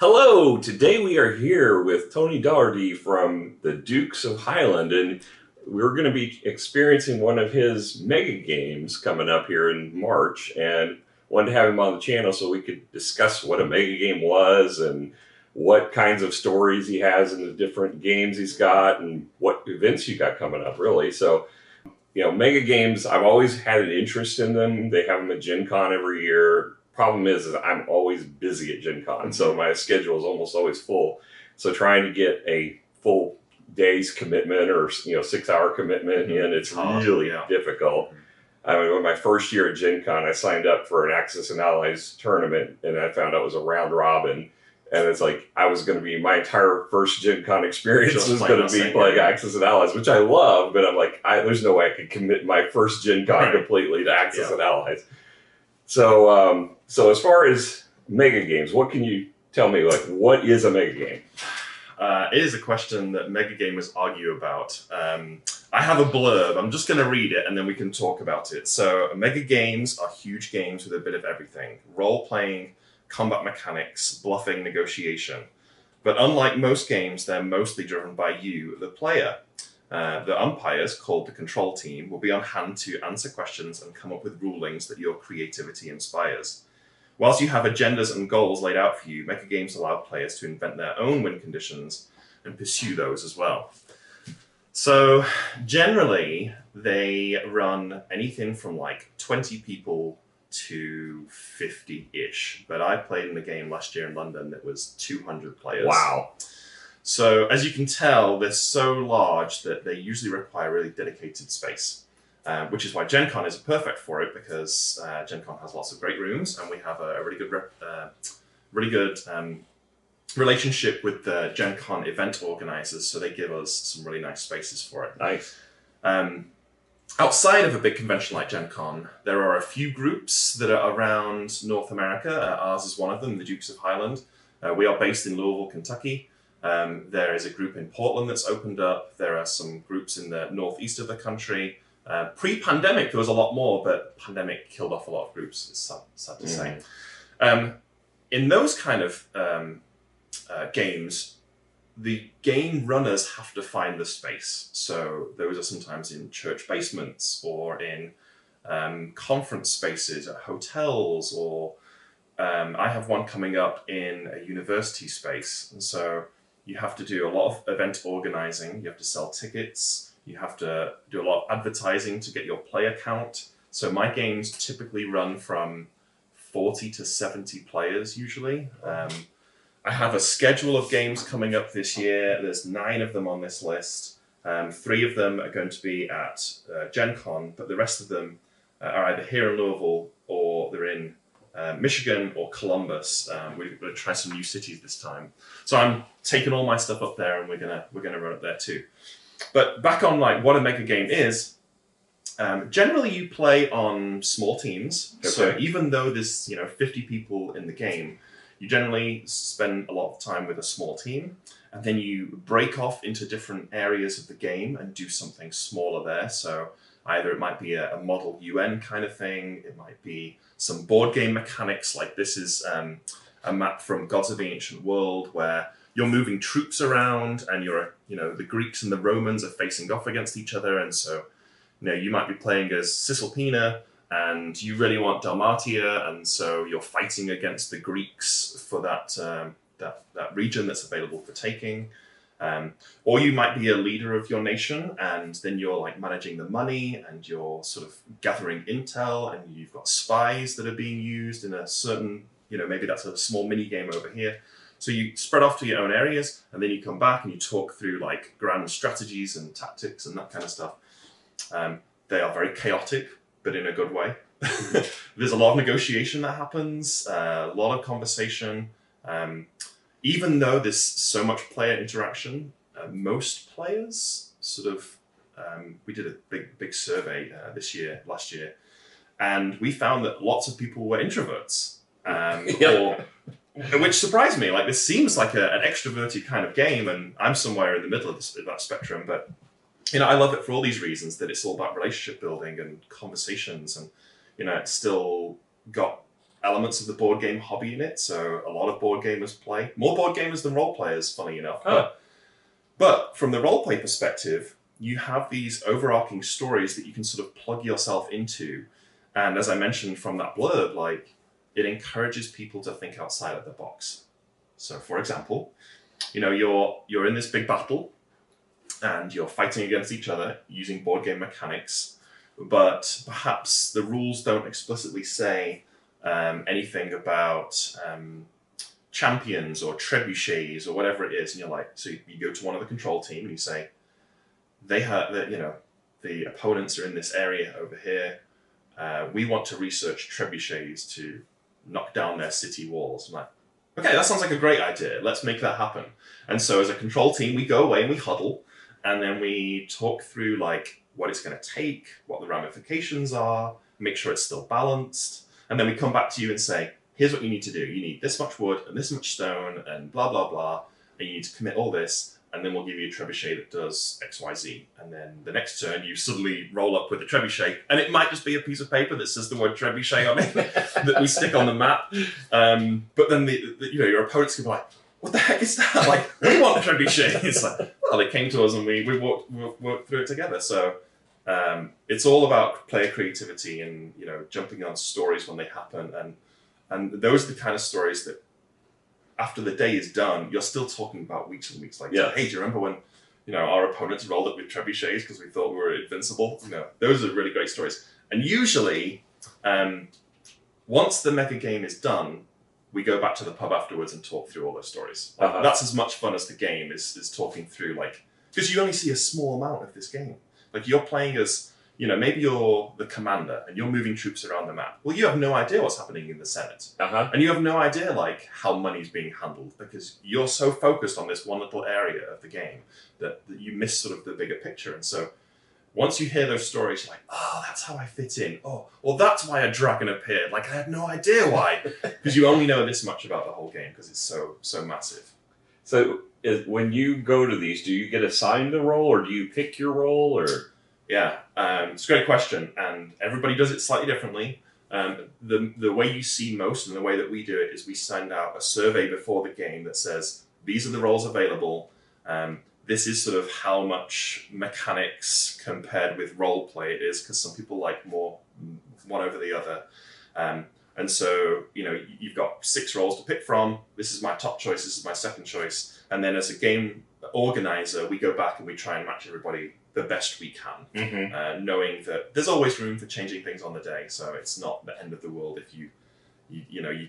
Hello, today we are here with Tony Dougherty from the Dukes of Highland, and we're going to be experiencing one of his mega games coming up here in March, and wanted to have him on the channel so we could discuss what a mega game was and what kinds of stories he has in the different games he's got and what events you got coming up, really. So, mega games, I've always had an interest in them. They have them at Gen Con every year. Problem is I'm always busy at Gen Con, so my schedule is almost always full. So trying to get a full day's commitment or 6-hour commitment in, it's really difficult. I mean, my first year at Gen Con, I signed up for an Axis and Allies tournament, and I found out it was a round robin. And it's like I was going to be my entire first Gen Con experience was going to be playing Axis and Allies, which I love, but I'm like, there's no way I could commit my first Gen Con completely to Axis and Allies. So, so as far as mega games, what can you tell me? Like, what is a mega game? It is a question that mega gamers argue about. I have a blurb. I'm just going to read it, and then we can talk about it. So, mega games are huge games with a bit of everything: role-playing, combat mechanics, bluffing, negotiation. But unlike most games, they're mostly driven by you, the player. The umpires, called the control team, will be on hand to answer questions and come up with rulings that your creativity inspires. Whilst you have agendas and goals laid out for you, mega games allow players to invent their own win conditions and pursue those as well. So generally, they run anything from like 20 people to 50-ish. But I played in a game last year in London that was 200 players. Wow. So as you can tell, they're so large that they usually require really dedicated space, which is why Gen Con is perfect for it, because Gen Con has lots of great rooms, and we have a really good relationship with the Gen Con event organizers, so they give us some really nice spaces for it. Nice. Outside of a big convention like Gen Con, there are a few groups that are around North America. Ours is one of them, the Dukes of Highland. We are based in Louisville, Kentucky. There is a group in Portland that's opened up. There are some groups in the northeast of the country. Pre-pandemic, there was a lot more, but pandemic killed off a lot of groups, it's sad to say. In those kind of games, the game runners have to find the space. So those are sometimes in church basements or in conference spaces at hotels, or I have one coming up in a university space. And so you have to do a lot of event organizing. You have to sell tickets. You have to do a lot of advertising to get your player count. So my games typically run from 40 to 70 players usually. I have a schedule of games coming up this year. There's 9 of them on this list. 3 of them are going to be at Gen Con, but the rest of them are either here in Louisville or they're in Michigan or Columbus. We're going to try some new cities this time. So I'm taking all my stuff up there, and we're gonna run up there too. But back on like what a mega game is. Generally, you play on small teams. Okay. So even though there's 50 people in the game, you generally spend a lot of time with a small team, and then you break off into different areas of the game and do something smaller there. So either it might be a model UN kind of thing, it might be some board game mechanics, like this is a map from Gods of the Ancient World where you're moving troops around and the Greeks and the Romans are facing off against each other, and so you might be playing as Cisalpina and you really want Dalmatia, and so you're fighting against the Greeks for that region that's available for taking. Or you might be a leader of your nation, and then you're like managing the money, and you're sort of gathering intel, and you've got spies that are being used in a certain, maybe that's a small mini game over here. So you spread off to your own areas, and then you come back and you talk through like grand strategies and tactics and that kind of stuff. They are very chaotic, but in a good way. There's a lot of negotiation that happens, a lot of conversation. Even though there's so much player interaction, most players sort of, we did a big survey last year, and we found that lots of people were introverts, which surprised me. Like, this seems like an extroverted kind of game, and I'm somewhere in the middle of that spectrum, but I love it for all these reasons, that it's all about relationship building and conversations, and it's still got elements of the board game hobby in it. So a lot of board gamers play. More board gamers than role players, funny enough. Huh. But from the role play perspective, you have these overarching stories that you can sort of plug yourself into. And as I mentioned from that blurb, like, it encourages people to think outside of the box. So for example, you know, you're in this big battle and you're fighting against each other using board game mechanics, but perhaps the rules don't explicitly say anything about champions or trebuchets or whatever it is. And you're like, so you go to one of the control team and you say, they have, you know, the opponents are in this area over here. We want to research trebuchets to knock down their city walls. I'm like, okay, that sounds like a great idea. Let's make that happen. And so as a control team, we go away and we huddle, and then we talk through like what it's going to take, what the ramifications are, make sure it's still balanced. And then we come back to you and say, here's what you need to do. You need this much wood and this much stone and blah, blah, blah. And you need to commit all this. And then we'll give you a trebuchet that does X, Y, Z. And then the next turn, you suddenly roll up with a trebuchet. And it might just be a piece of paper that says the word trebuchet on it that we stick on the map. But then you know, your opponents can be like, what the heck is that? Like, we want a trebuchet. It's like, well, they came to us and we worked through it together. So it's all about player creativity and, you know, jumping on stories when they happen. And those are the kind of stories that, after the day is done, you're still talking about weeks and weeks. Like, Yeah. Hey, do you remember when, you know, our opponents rolled up with trebuchets because we thought we were invincible? You know, those are really great stories. And usually, once the mega game is done, we go back to the pub afterwards and talk through all those stories. Like, that's as much fun as the game is talking through, like, because you only see a small amount of this game. Like, you're playing as, you know, maybe you're the commander and you're moving troops around the map. Well, you have no idea what's happening in the Senate. And you have no idea, like, how money's being handled because you're so focused on this one little area of the game that you miss sort of the bigger picture. And so once you hear those stories, you're like, oh, that's how I fit in. Oh, well, that's why a dragon appeared. Like, I had no idea why. Because you only know this much about the whole game because it's so massive. So when you go to these, do you get assigned a role or do you pick your role or... Yeah, it's a great question, and everybody does it slightly differently. The way you see most and the way that we do it is we send out a survey before the game that says, these are the roles available. This is sort of how much mechanics compared with role play it is, because some people like more one over the other. And so, you know, you've got 6 roles to pick from. This is my top choice, this is my second choice. And then as a game organizer, we go back and we try and match everybody the best we can, knowing that there's always room for changing things on the day. So it's not the end of the world if you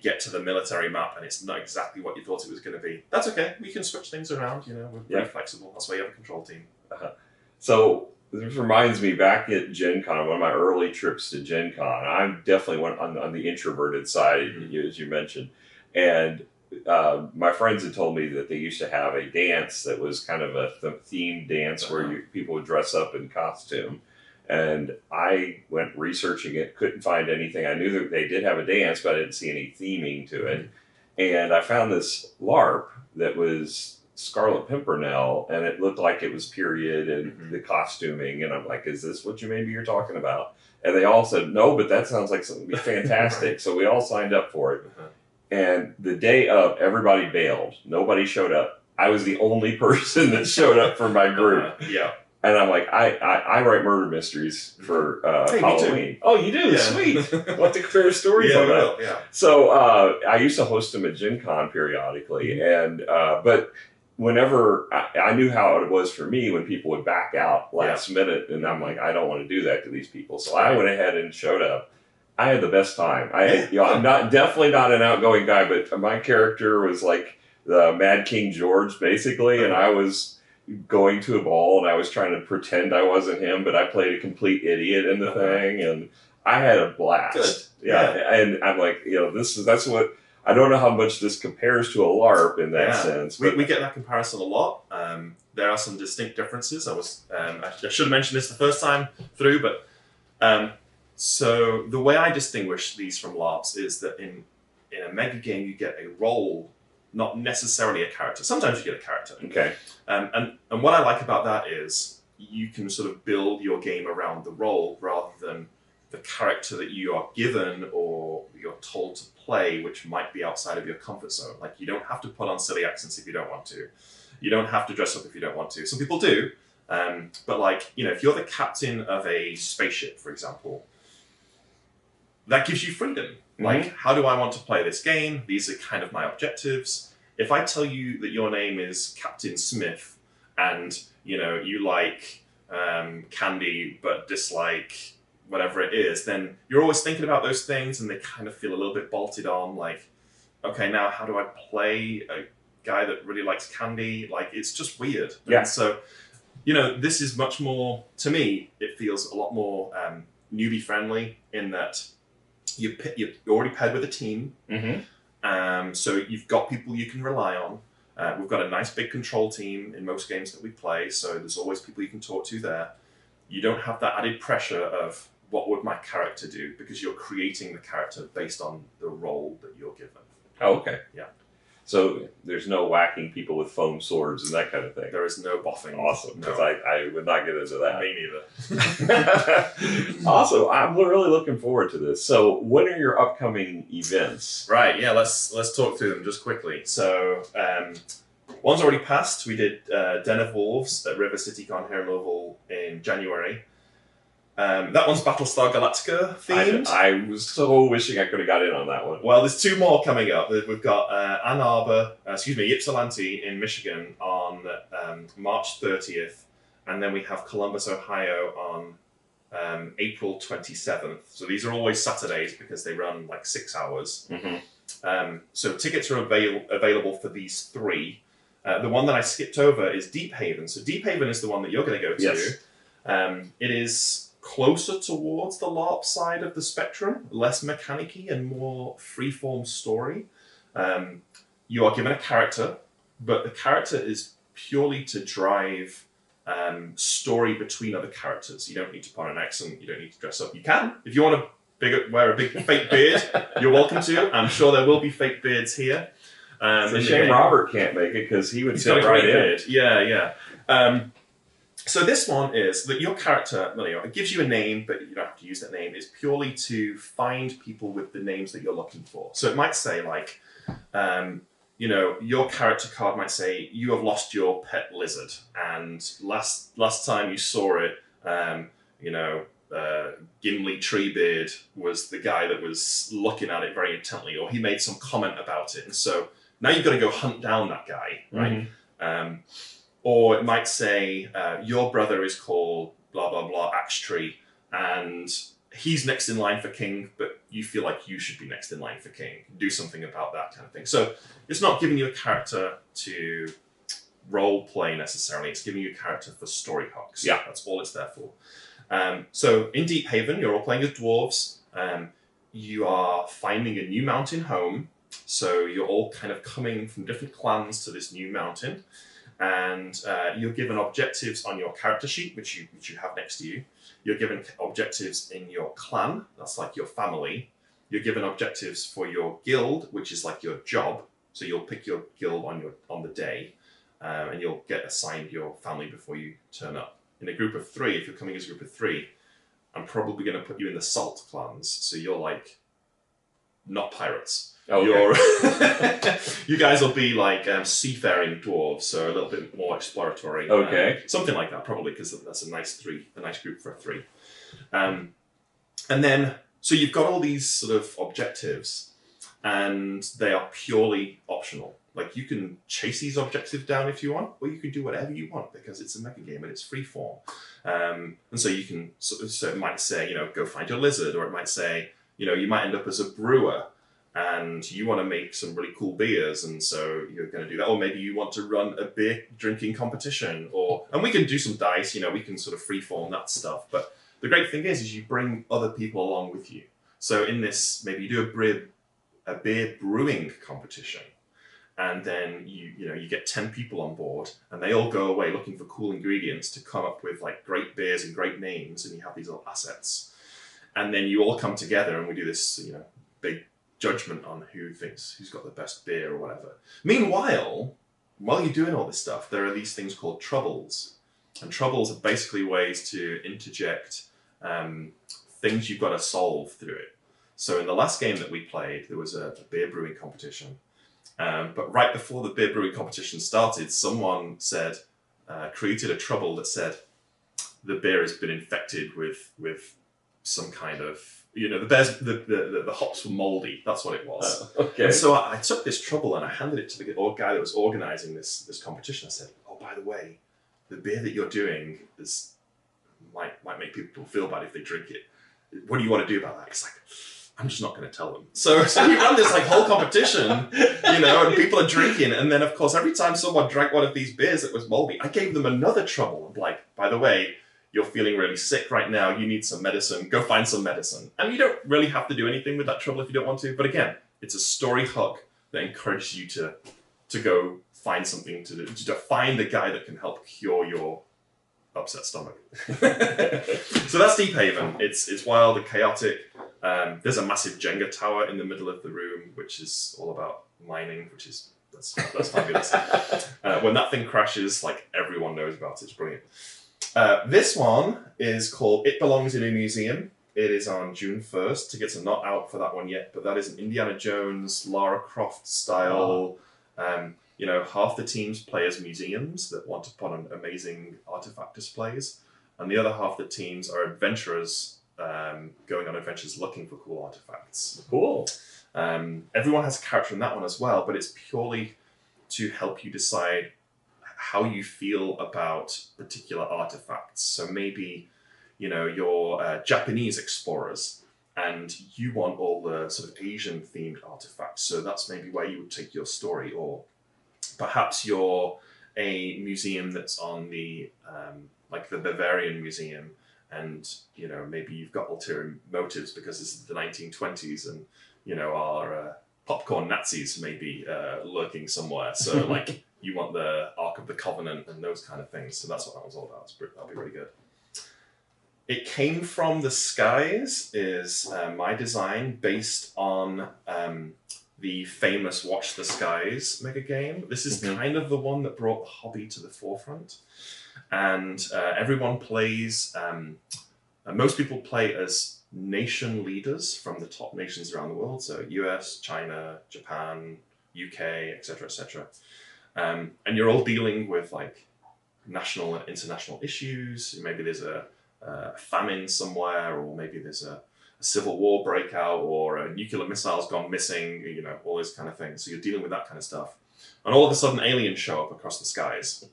get to the military map and it's not exactly what you thought it was going to be. That's okay. We can switch things around. You know, we're pretty flexible. That's why you have a control team. So this reminds me back at Gen Con, one of my early trips to Gen Con. I definitely went on the introverted side, as you mentioned, and my friends had told me that they used to have a dance that was kind of a themed dance where people would dress up in costume. And I went researching it, couldn't find anything. I knew that they did have a dance, but I didn't see any theming to it. And I found this LARP that was Scarlet Pimpernel, and it looked like it was period and the costuming. And I'm like, is this what you're talking about? And they all said, no, but that sounds like something that'd be fantastic. So we all signed up for it. And the day of, everybody bailed. Nobody showed up. I was the only person that showed up for my group. And I'm like, I write murder mysteries for Halloween. Oh, you do? Yeah. Sweet. We'll have to compare a story on that. Yeah. So I used to host them at Gen Con periodically. And but whenever I knew how it was for me when people would back out last minute. And I'm like, I don't want to do that to these people. So I went ahead and showed up. I had the best time. I'm definitely not an outgoing guy, but my character was like the Mad King George, basically, and I was going to a ball and I was trying to pretend I wasn't him, but I played a complete idiot in the thing, and I had a blast. Good. Yeah, and I'm like, that's what I don't know how much this compares to a LARP in that sense. But we get that comparison a lot. There are some distinct differences. I should have mentioned this the first time through, but. So the way I distinguish these from LARPs is that in a mega game you get a role, not necessarily a character. Sometimes you get a character. Okay. And what I like about that is you can sort of build your game around the role rather than the character that you are given or you're told to play, which might be outside of your comfort zone. Like, you don't have to put on silly accents if you don't want to. You don't have to dress up if you don't want to. Some people do, but like, you know, if you're the captain of a spaceship, for example, that gives you freedom. Like, how do I want to play this game? These are kind of my objectives. If I tell you that your name is Captain Smith and, you know, you like candy but dislike whatever it is, then you're always thinking about those things and they kind of feel a little bit bolted on. Like, okay, now how do I play a guy that really likes candy? Like, it's just weird. Yeah. And so, you know, this is much more, to me, it feels a lot more newbie friendly in that you're already paired with a team. So you've got people you can rely on. We've got a nice big control team in most games that we play, so there's always people you can talk to there. You don't have that added pressure of what would my character do, because you're creating the character based on the role that you're given. Oh, okay. Yeah. So there's no whacking people with foam swords and that kind of thing. There is no boffing. Awesome, because No. I would not get into that. Me neither. Awesome. I'm really looking forward to this. So when are your upcoming events? Right, yeah, let's talk through them just quickly. So, one's already passed. We did Den of Wolves at River City Con here in Louisville in January. That one's Battlestar Galactica themed. I was so wishing I could have got in on that one. Well, there's two more coming up. We've got Ann Arbor, Ypsilanti in Michigan on March 30th, and then we have Columbus, Ohio on April 27th. So these are always Saturdays because they run like 6 hours. So tickets are available for these three. The one that I skipped over is Deephaven. So Deephaven is the one that you're going to go to. Yes. It is closer towards the LARP side of the spectrum, less mechanic-y and more free-form story. You are given a character, but the character is purely to drive story between other characters. You don't need to put on an accent, you don't need to dress up. You can. If you want to wear a big fake beard, you're welcome to. I'm sure there will be fake beards here. It's a shame Robert can't make it because he would He's fit got a right great in. beard. Yeah. So this one is that your character, it gives you a name, but you don't have to use that name. It's purely to find people with the names that you're looking for. So it might say like, your character card might say, you have lost your pet lizard. And last time you saw it, Gimli Treebeard was the guy that was looking at it very intently, or he made some comment about it. And so now you've got to go hunt down that guy, right? Or it might say, your brother is called blah, blah, blah, Axe Tree, and he's next in line for king, but you feel like you should be next in line for king. Do something about that kind of thing. So it's not giving you a character to role play necessarily. It's giving you a character for story hooks. Yeah. That's all it's there for. So in Deephaven, you're all playing as dwarves. You are finding a new mountain home. So you're all kind of coming from different clans to this new mountain. And you're given objectives on your character sheet, which you have next to you. You're given objectives in your clan, that's like your family. You're given objectives for your guild, which is like your job. So you'll pick your guild on the day, and you'll get assigned your family before you turn up. In a group of three, if you're coming as a group of three, I'm probably going to put you in the Salt clans. So you're like not pirates. Okay. You guys will be like seafaring dwarves, so a little bit more exploratory. Okay. Something like that, probably, because that's a nice group for a three. And then, so you've got all these sort of objectives, and they are purely optional. Like, you can chase these objectives down if you want, or you can do whatever you want because it's a mega game and it's free form. And so you can, so it might say, go find your lizard, or it might say, you might end up as a brewer. And you want to make some really cool beers, and so you're going to do that. Or maybe you want to run a beer drinking competition, and we can do some dice, we can sort of freeform that stuff. But the great thing is you bring other people along with you. So in this, maybe you do a beer brewing competition, and then you get 10 people on board, and they all go away looking for cool ingredients to come up with like great beers and great names, and you have these little assets. And then you all come together, and we do this, big judgment on who's got the best beer or whatever. Meanwhile, while you're doing all this stuff, there are these things called troubles. And troubles are basically ways to interject things you've got to solve through it. So in the last game that we played, there was a beer brewing competition. But right before the beer brewing competition started, someone said, created a trouble that said the beer has been infected with some kind of, the hops were moldy. That's what it was. Okay. And so I took this trouble and I handed it to the guy that was organizing this competition. I said, oh, by the way, the beer that you're doing might make people feel bad if they drink it. What do you want to do about that? He's like, I'm just not going to tell them. So we ran this whole competition, and people are drinking. And then, of course, every time someone drank one of these beers that was moldy, I gave them another trouble. I'm like, by the way, you're feeling really sick right now. You need some medicine. Go find some medicine. And you don't really have to do anything with that trouble if you don't want to. But again, it's a story hook that encourages you to go find something to do, to find the guy that can help cure your upset stomach. So that's Deephaven. It's wild and chaotic. There's a massive Jenga tower in the middle of the room, which is all about mining, that's fabulous. When that thing crashes, everyone knows about it. It's brilliant. This one is called It Belongs in a Museum. It is on June 1st. Tickets are not out for that one yet, but that is an Indiana Jones, Lara Croft style. Half the teams play as museums that want to put on amazing artifact displays, and the other half the teams are adventurers going on adventures looking for cool artifacts. Cool. Everyone has a character in that one as well, but it's purely to help you decide how you feel about particular artifacts. So maybe, you're Japanese explorers and you want all the sort of Asian themed artifacts. So that's maybe where you would take your story. Or perhaps you're a museum that's on the, the Bavarian Museum, and, maybe you've got ulterior motives because this is the 1920s and, our popcorn Nazis may be lurking somewhere. So, you want the Ark of the Covenant and those kind of things. So that's what that was all about. That'll be really good. It Came From the Skies is my design based on the famous Watch the Skies megagame. This is kind of the one that brought the hobby to the forefront. And everyone plays, most people play as nation leaders from the top nations around the world. So US, China, Japan, UK, etc., etc. And you're all dealing with national and international issues. Maybe there's a famine somewhere, or maybe there's a civil war breakout, or a nuclear missile's gone missing, all those kind of things. So you're dealing with that kind of stuff. And all of a sudden aliens show up across the skies.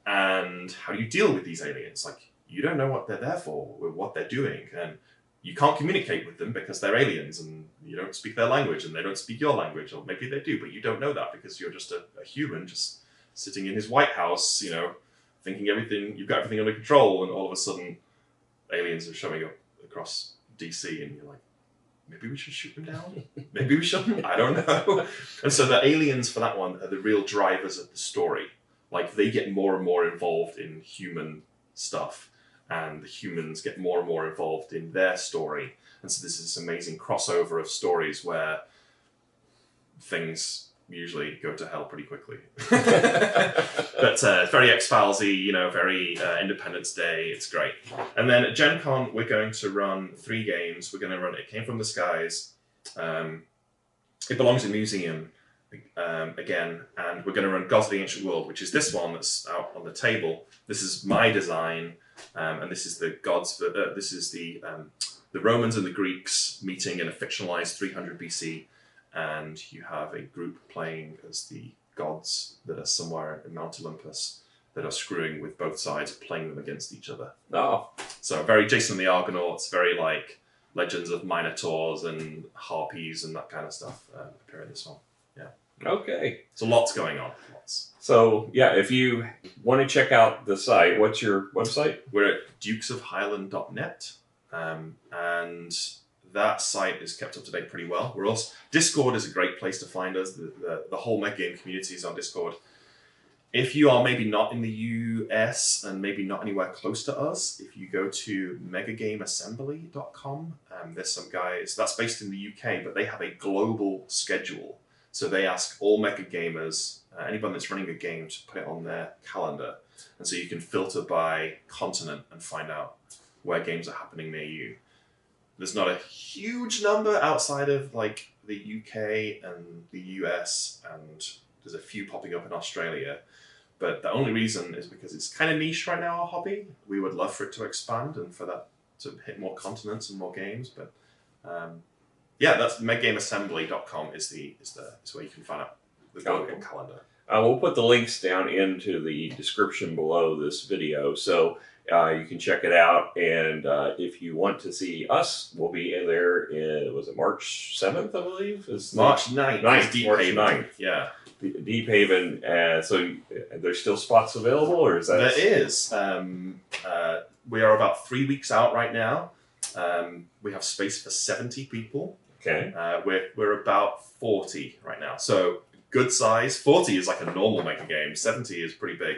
And how do you deal with these aliens? You don't know what they're there for, or what they're doing. And you can't communicate with them because they're aliens and you don't speak their language and they don't speak your language. Or maybe they do, but you don't know that because you're just a human just sitting in his White House, thinking you've got everything under control. And all of a sudden aliens are showing up across DC and you're like, maybe we should shoot them down. Maybe we shouldn't. I don't know. And so the aliens for that one are the real drivers of the story. They get more and more involved in human stuff, and the humans get more and more involved in their story. And so there's this amazing crossover of stories where things usually go to hell pretty quickly. But very X-Filesy, very Independence Day. It's great. And then at Gen Con, we're going to run 3 games. We're going to run It Came From the Skies, It Belongs in a Museum, again, and we're going to run Gods of the Ancient World, which is this one that's out on the table. This is my design, and this is the gods. This is the Romans and the Greeks meeting in a fictionalized 300 BC, and you have a group playing as the gods that are somewhere in Mount Olympus that are screwing with both sides, playing them against each other. Oh, so very Jason and the Argonauts, very legends of Minotaurs and Harpies and that kind of stuff appear in this one. Yeah. Okay. So lots going on. Lots. So, yeah, if you want to check out the site, what's your website? We're at dukesofhighland.net, and that site is kept up to date pretty well. We're also Discord is a great place to find us. The whole Megagame community is on Discord. If you are maybe not in the US and maybe not anywhere close to us, if you go to megagameassembly.com, there's some guys, that's based in the UK, but they have a global schedule. So they ask all Mega Gamers, anyone that's running a game, to put it on their calendar. And so you can filter by continent and find out where games are happening near you. There's not a huge number outside of like the UK and the US, and there's a few popping up in Australia. But the only reason is because it's kind of niche right now, our hobby. We would love for it to expand and for that to hit more continents and more games. But yeah, that's megagameassembly.com is where you can find out the global calendar. We'll put the links down into the description below this video, so you can check it out. And if you want to see us, we'll be in there. Was it March 7th, I believe? March 9th. March Deephaven. 9th. Yeah. Deephaven. So there's still spots available, or is that? There is. We are about 3 weeks out right now. We have space for 70 people. Okay. We're about 40 right now. So good size. 40 is like a normal mega game. 70 is pretty big.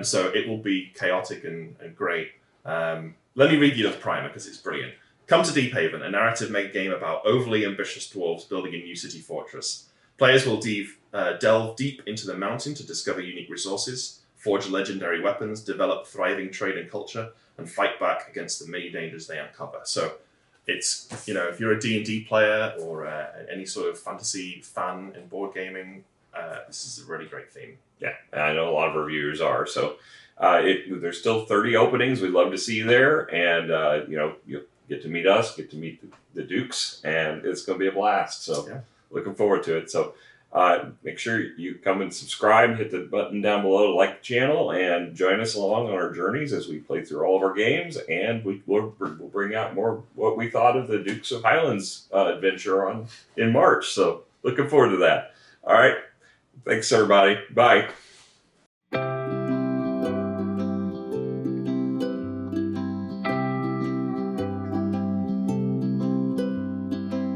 So it will be chaotic and great. Let me read you the primer because it's brilliant. Come to Deephaven, a narrative mega game about overly ambitious dwarves building a new city fortress. Players will delve deep into the mountain to discover unique resources, forge legendary weapons, develop thriving trade and culture, and fight back against the many dangers they uncover. So it's, if you're a D&D player or any sort of fantasy fan in board gaming, this is a really great theme. Yeah, I know a lot of reviewers are. So there's still 30 openings. We'd love to see you there. And, you'll get to meet us, get to meet the Dukes, and it's going to be a blast. So yeah. Looking forward to it. So make sure you come and subscribe, hit the button down below to like the channel, and join us along on our journeys as we play through all of our games. And we'll bring out more what we thought of the Dukes of Highland's adventure in March. So looking forward to that. All right. Thanks, everybody. Bye.